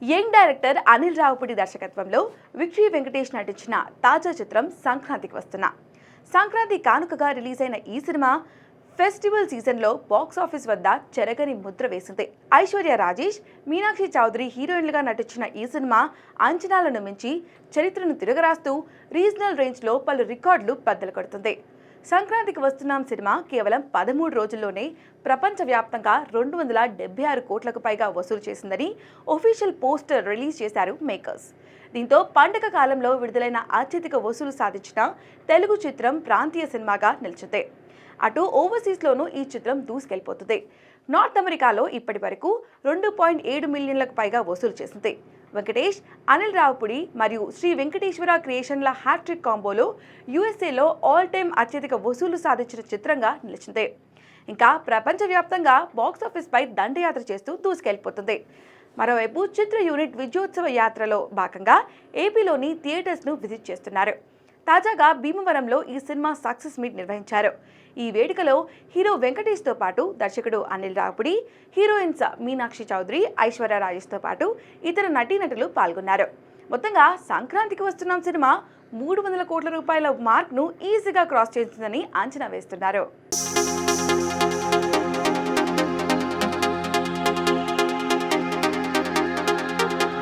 Young director Anil Ravipudi దర్శకత్వంలో victory Venkatesh నటించిన తాజా చిత్రం సంక్రాంతికి వస్తున్నా. సంక్రాంతి కానుకగా రిలీజ్ అయిన ఈ సినిమా ఫెస్టివల్ సీజన్లో బాక్స్ ఆఫీస్ వద్ద చెరగని ముద్ర వేసింది. ఐశ్వర్య రాజేష్, మీనాక్షి చౌదరి హీరోయిన్లుగా నటించిన ఈ సినిమా అంచనాలను మించి చరిత్రను తిరగరాస్తూ రీజనల్ రేంజ్లో పలు రికార్డులు బద్దలు కొడుతుంది. సంక్రాంతికి వస్తున్నాం సినిమా కేవలం 13 రోజుల్లోనే ప్రపంచవ్యాప్తంగా 276 కోట్లకు పైగా వసూలు చేసిందని ఒఫీషియల్ పోస్టర్ రిలీజ్ చేశారు మేకర్స్. దీంతో పండగ కాలంలో విడుదలైన అత్యధిక వసూలు సాధించిన తెలుగు చిత్రం ప్రాంతీయ సినిమాగా నిలిచింది. అటు ఓవర్సీస్లోనూ ఈ చిత్రం దూసుకెళ్లిపోతుంది. నార్త్ అమెరికాలో ఇప్పటి వరకు 2.7 మిలియన్లకు పైగా వసూలు చేసింది. వెంకటేష్, అనిల్ రావుపూడి మరియు శ్రీ వెంకటేశ్వర క్రియేషన్ల హ్యాట్రిక్ కాంబోలో యూఎస్ఏలో ఆల్ టైమ్ అత్యధిక వసూలు సాధించిన చిత్రంగా నిలిచింది. ఇంకా ప్రపంచవ్యాప్తంగా బాక్సాఫీస్పై దండయాత్ర చేస్తూ దూసుకెళ్లిపోతుంది. మరోవైపు చిత్ర యూనిట్ విజయోత్సవ యాత్రలో భాగంగా ఏపీలోని థియేటర్స్ను విజిట్ చేస్తున్నారు. తాజాగా భీమవరంలో ఈ సినిమా సక్సెస్ మీట్ నిర్వహించారు. ఈ వేడుకలో హీరో వెంకటేష్తో పాటు దర్శకుడు అనిల్ రావుపూడి, హీరోయిన్స్ మీనాక్షి చౌదరి, ఐశ్వర్య రాజేష్తో పాటు ఇతర నటీనటులు పాల్గొన్నారు. మొత్తంగా సంక్రాంతికి వస్తున్నాం సినిమా 300 కోట్ల రూపాయల మార్క్ను ఈజీగా క్రాస్ చేస్తుందని అంచనా వేస్తున్నారు.